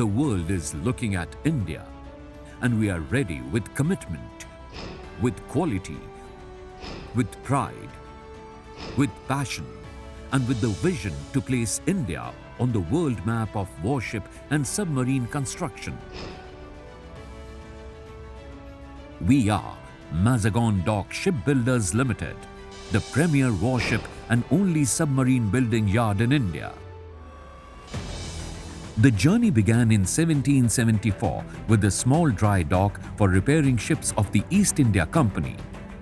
The world is looking at India, and we are ready with commitment, with quality, with pride, with passion, and with the vision to place India on the world map of warship and submarine construction. We are Mazagon Dock Shipbuilders Limited, the premier warship and only submarine building yard in India. The journey began in 1774 with a small dry dock for repairing ships of the East India Company,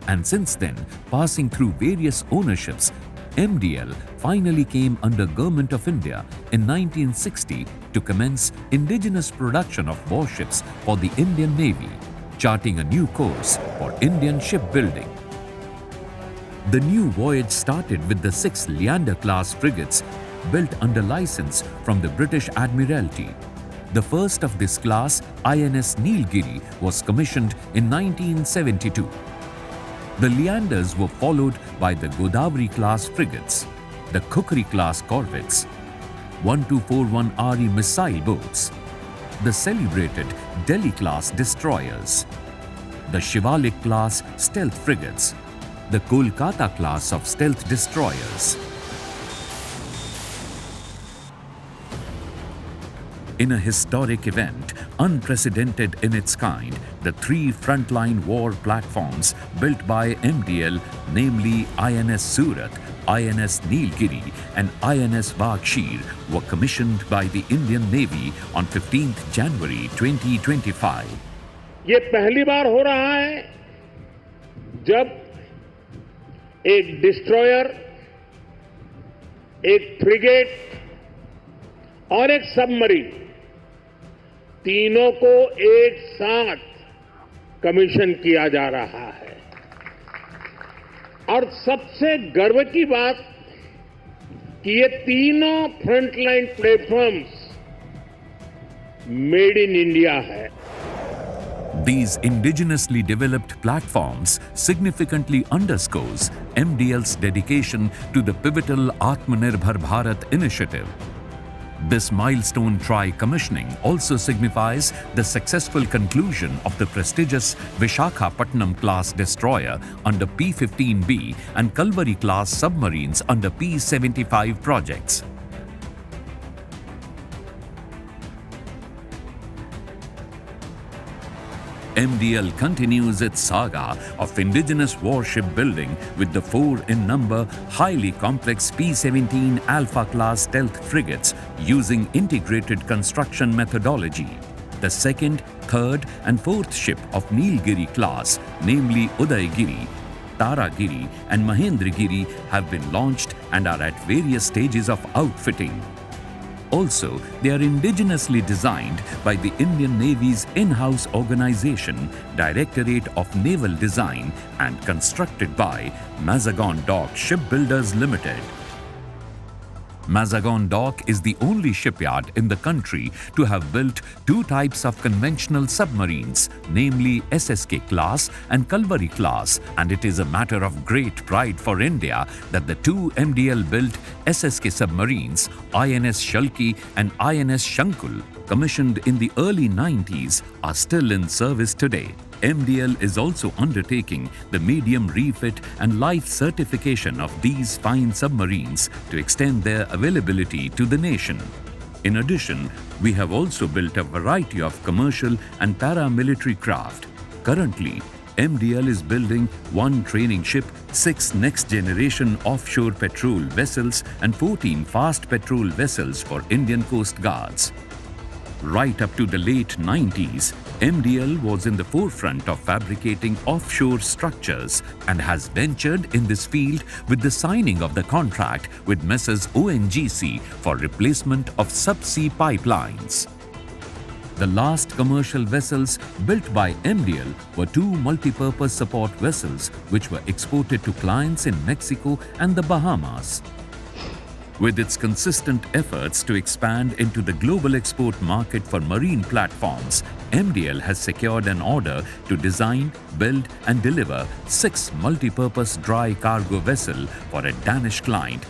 and since then, passing through various ownerships, MDL finally came under Government of India in 1960 to commence indigenous production of warships for the Indian Navy, charting a new course for Indian shipbuilding. The new voyage started with the 6 Leander-class frigates built under license from the British Admiralty. The first of this class, INS Nilgiri, was commissioned in 1972. The Leanders were followed by the Godavari-class frigates, the Kukri-class corvettes, 1241RE missile boats, the celebrated Delhi-class destroyers, the Shivalik-class stealth frigates, the Kolkata-class of stealth destroyers. In a historic event, unprecedented in its kind, the 3 frontline war platforms built by MDL, namely INS Surat, INS Nilgiri and INS Bagshir, were commissioned by the Indian Navy on 15th January 2025. ये पहली बार हो रहा है जब एक destroyer, एक frigate और एक सबमरीन तीनों को एक साथ कमीशन किया जा रहा है। और सबसे गर्व की बात कि ये तीनों frontline platforms made in India है। These indigenously developed platforms significantly underscores MDL's dedication to the pivotal Atmanirbhar Bharat initiative. This milestone tri-commissioning also signifies the successful conclusion of the prestigious Vishakhapatnam-class destroyer under P-15B and Kalvari-class submarines under P-75 projects. MDL continues its saga of indigenous warship building with the 4 in number highly complex P-17 Alpha-class stealth frigates using integrated construction methodology. The 2nd, 3rd and 4th ship of Nilgiri class, namely Udaygiri, Taragiri and Mahendragiri, have been launched and are at various stages of outfitting. Also, they are indigenously designed by the Indian Navy's in-house organization, Directorate of Naval Design, and constructed by Mazagon Dock Shipbuilders Limited. Mazagon Dock is the only shipyard in the country to have built 2 types of conventional submarines, namely SSK class and Kalvari class, and it is a matter of great pride for India that the 2 MDL-built SSK submarines, INS Shalki and INS Shankul, commissioned in the early 90s, are still in service today. MDL is also undertaking the medium refit and life certification of these fine submarines to extend their availability to the nation. In addition, we have also built a variety of commercial and paramilitary craft. Currently, MDL is building 1 training ship, 6 next-generation offshore patrol vessels and 14 fast patrol vessels for Indian Coast Guards. Right up to the late 90s, MDL was in the forefront of fabricating offshore structures and has ventured in this field with the signing of the contract with Messrs ONGC for replacement of subsea pipelines. The last commercial vessels built by MDL were 2 multi-purpose support vessels which were exported to clients in Mexico and the Bahamas. With its consistent efforts to expand into the global export market for marine platforms, MDL has secured an order to design, build and deliver 6 multi-purpose dry cargo vessels for a Danish client.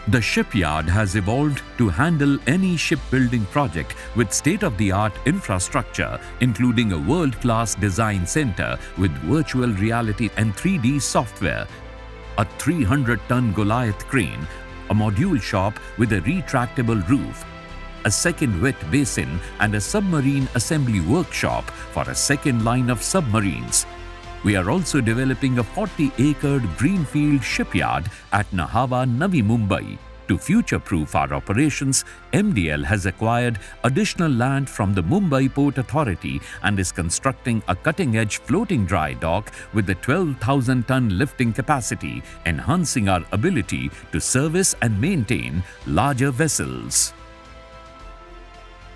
The shipyard has evolved to handle any shipbuilding project with state-of-the-art infrastructure, including a world-class design center with virtual reality and 3D software, a 300-ton Goliath crane, a module shop with a retractable roof, a second wet basin and a submarine assembly workshop for a second line of submarines. We are also developing a 40-acre greenfield shipyard at Nahava, Navi Mumbai. To future-proof our operations, MDL has acquired additional land from the Mumbai Port Authority and is constructing a cutting-edge floating dry dock with a 12,000-ton lifting capacity, enhancing our ability to service and maintain larger vessels.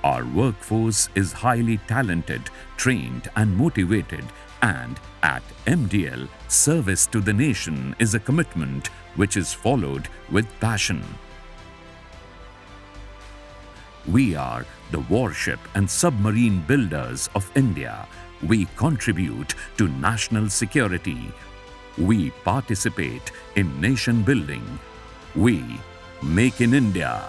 Our workforce is highly talented, trained and motivated, and at MDL, service to the nation is a commitment which is followed with passion. We are the warship and submarine builders of India. We contribute to national security. We participate in nation building. We make in India.